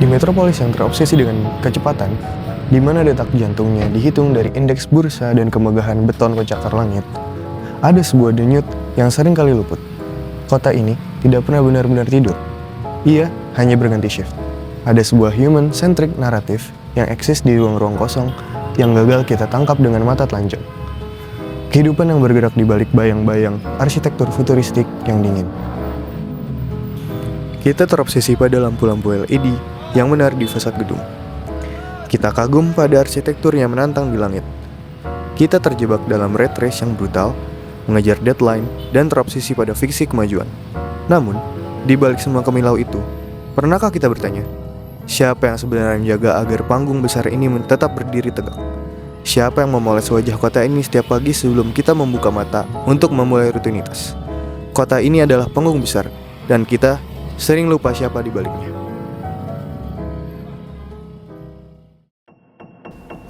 Di metropolis yang terobsesi dengan kecepatan, di mana detak jantungnya dihitung dari indeks bursa dan kemegahan beton pencakar langit, ada sebuah denyut yang sering kali luput. Kota ini tidak pernah benar-benar tidur. Ia hanya berganti shift. Ada sebuah human-centric naratif yang eksis di ruang-ruang kosong yang gagal kita tangkap dengan mata telanjang. Kehidupan yang bergerak di balik bayang-bayang arsitektur futuristik yang dingin. Kita terobsesi pada lampu-lampu LED yang menarik di fasad gedung. Kita kagum pada arsitektur yang menantang di langit. Kita terjebak dalam rat race yang brutal, mengejar deadline, dan terobsesi pada fiksi kemajuan. Namun, di balik semua kemilau itu, pernahkah kita bertanya, siapa yang sebenarnya menjaga agar panggung besar ini tetap berdiri tegak? Siapa yang memoles wajah kota ini setiap pagi sebelum kita membuka mata untuk memulai rutinitas? Kota ini adalah panggung besar, dan kita sering lupa siapa di baliknya.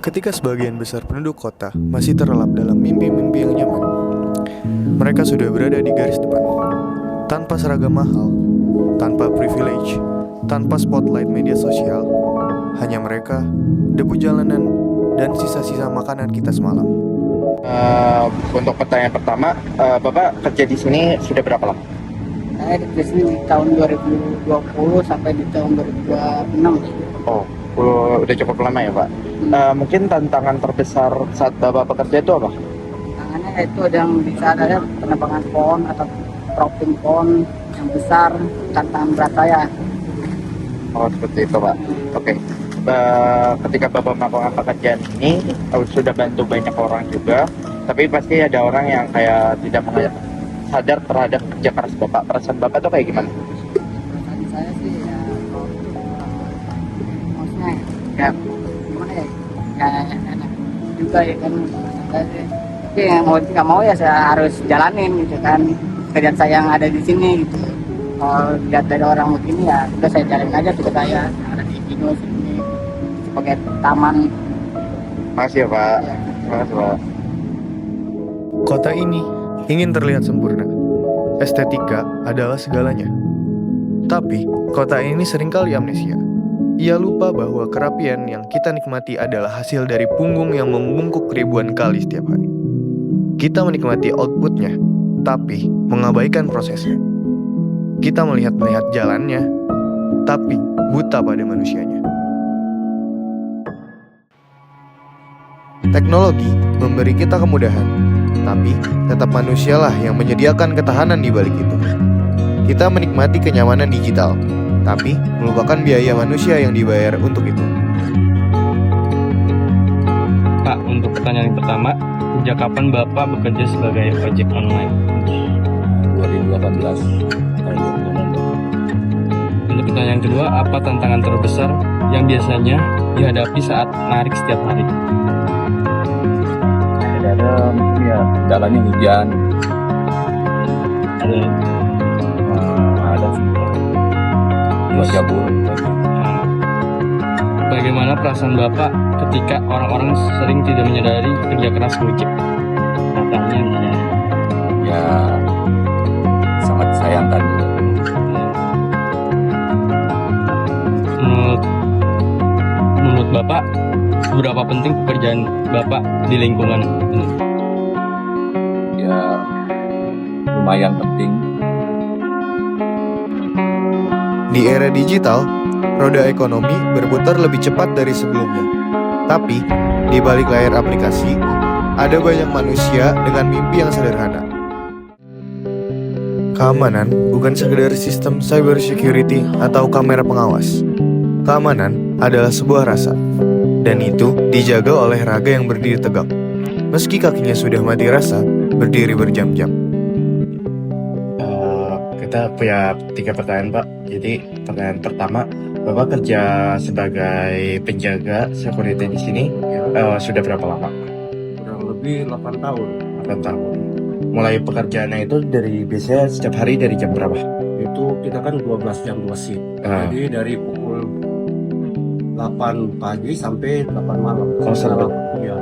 Ketika sebagian besar penduduk kota masih terlelap dalam mimpi-mimpi yang nyaman, mereka sudah berada di garis depan. Tanpa seragam mahal, tanpa privilege, tanpa spotlight media sosial, hanya mereka, debu jalanan, dan sisa-sisa makanan kita semalam. Untuk pertanyaan pertama, Bapak kerja di sini sudah berapa lama? Saya di sini di tahun 2020 sampai di tahun 2026. Oh, udah cukup lama ya Pak. Mungkin tantangan terbesar saat Bapak bekerja itu apa? Tangannya itu yang bisa ada penerbangan pohon atau propping pohon yang besar, tantangan berat saya. Oh, seperti itu Pak. Oke. Ketika Bapak melakukan pekerjaan ini, sudah bantu banyak orang juga, tapi pasti ada orang yang kayak tidak sadar terhadap kerja keras Bapak. Perasaan Bapak tuh kayak gimana? Perasaan saya sih ya, maksudnya ya gimana ya, kayak enak juga ya kan. Saya sih, tapi ya mau nggak mau ya saya harus jalanin gitu kan, kerjaan saya yang ada di sini gitu. Kalau lihat dari orang begini ya, udah saya jalanin aja tugas saya ada di Kino sini sebagai taman. Makasih ya Pak. Terima kasih Pak. Kota ini ingin terlihat sempurna. Estetika adalah segalanya. Tapi, kota ini seringkali amnesia. Ia lupa bahwa kerapian yang kita nikmati adalah hasil dari punggung yang membungkuk ribuan kali setiap hari. Kita menikmati outputnya, tapi mengabaikan prosesnya. Kita melihat jalannya, tapi buta pada manusianya. Teknologi memberi kita kemudahan, tapi tetap manusialah yang menyediakan ketahanan di balik itu. Kita menikmati kenyamanan digital, tapi melupakan biaya manusia yang dibayar untuk itu. Pak, untuk pertanyaan yang pertama, sejak kapan Bapak bekerja sebagai ojek online? 2018 tahun 2018. Untuk pertanyaan kedua, apa tantangan terbesar yang biasanya dihadapi saat narik setiap hari? Ada mungkin ya jalannya hujan, Ada ada cuaca buruk. Bagaimana perasaan Bapak ketika orang-orang sering tidak menyadari kerja keras Gojek? Katanya Ya sangat sayangkan juga. menurut Bapak, seberapa penting pekerjaan Bapak di lingkungan ini? Ya lumayan penting. Di era digital, roda ekonomi berputar lebih cepat dari sebelumnya. Tapi, di balik layar aplikasi, ada banyak manusia dengan mimpi yang sederhana. Keamanan bukan sekedar sistem cyber security atau kamera pengawas. Keamanan adalah sebuah rasa, dan itu dijaga oleh raga yang berdiri tegak. Meski kakinya sudah mati rasa, berdiri berjam-jam. Kita punya 3 pertanyaan Pak. Jadi pertanyaan pertama, Bapak kerja sebagai penjaga security di sini sudah berapa lama? Kurang lebih 8 tahun. 8 tahun. Mulai pekerjaannya itu dari biasanya setiap hari dari jam berapa? Itu kita kan 12 jam 2 shift. Jadi dari pukul 8 pagi sampai 8 malam. Oh, sampai. Iya.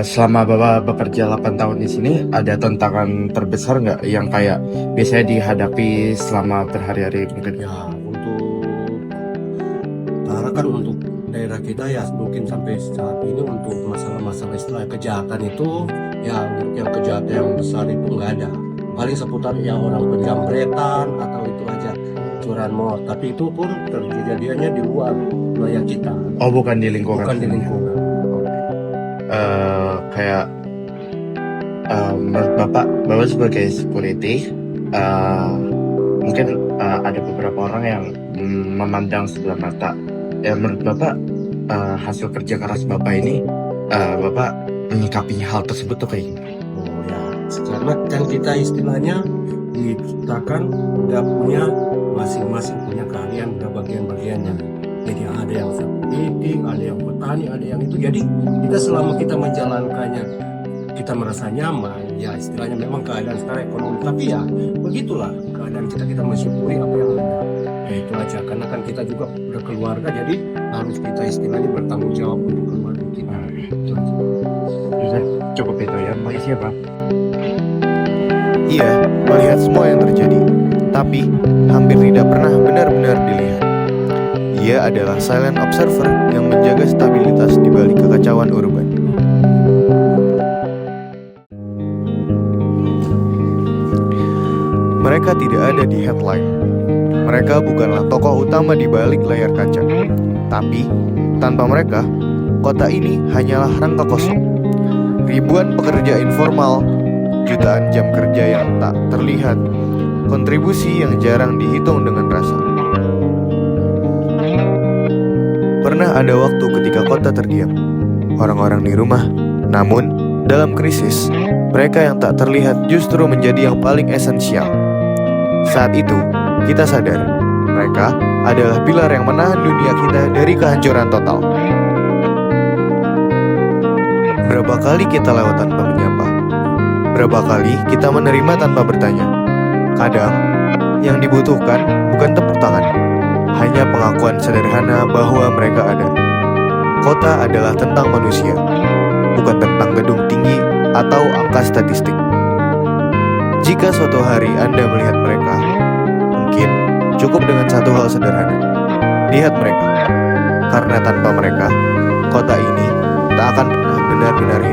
Selama Bapak bekerja 8 tahun di sini, ada tantangan terbesar nggak yang kayak biasanya dihadapi selama berhari-hari mungkin? Ya, untuk sementara kan untuk daerah kita ya mungkin sampai saat ini untuk masalah-masalah istilah kejahatan itu ya yang kejahatan yang besar itu nggak ada, paling seputar ya orang penjamretan atau itu aja curanmor, tapi itu pun terjadinya di luar wilayah kita, Oh, bukan di lingkungan. bukan di lingkungan. Kayak menurut Bapak sebagai security, mungkin ada beberapa orang yang memandang sebelah mata. Ya, menurut Bapak hasil kerja keras Bapak ini, Bapak menyikapi hal tersebut tuh kayak gini? Oh ya, karena kan kita istilahnya diciptakan udah punya masing-masing punya keahlian, udah bagian-bagiannya. Jadi ada yang security, ada yang petani, ada yang itu. Jadi kita selama kita menjalankannya kita merasa nyaman, ya istilahnya memang keadaan sekarang ekonomi, tapi ya begitulah keadaan kita mensyukuri apa yang ada. Ya itu aja, karena kan kita juga udah keluarga, jadi harus kita istilahnya bertanggung jawab untuk keluarga kita. Itu aja. Sudah cukup itu ya, makasih ya Pak. Ia melihat semua yang terjadi, tapi hampir tidak pernah benar-benar dilihat. Ia adalah silent observer yang menjaga stabilitas di balik kekacauan urban. Mereka tidak ada di headline. Mereka bukanlah tokoh utama di balik layar kaca. Tapi, tanpa mereka, kota ini hanyalah rangka kosong. Ribuan pekerja informal, jutaan jam kerja yang tak terlihat, kontribusi yang jarang dihitung dengan rasa. Pernah ada waktu ketika kota terdiam, orang-orang di rumah. Namun, dalam krisis, mereka yang tak terlihat justru menjadi yang paling esensial. Saat itu, kita sadar, mereka adalah pilar yang menahan dunia kita dari kehancuran total. Berapa kali kita lewat tanpa menyapa? Berapa kali kita menerima tanpa bertanya? Kadang, yang dibutuhkan bukan tepuk tangan, hanya pengakuan sederhana bahwa mereka ada. Kota adalah tentang manusia, bukan tentang gedung tinggi atau angka statistik. Jika suatu hari Anda melihat mereka, mungkin cukup dengan satu hal sederhana. Lihat mereka, karena tanpa mereka, kota ini tak akan pernah benar-benar hidup.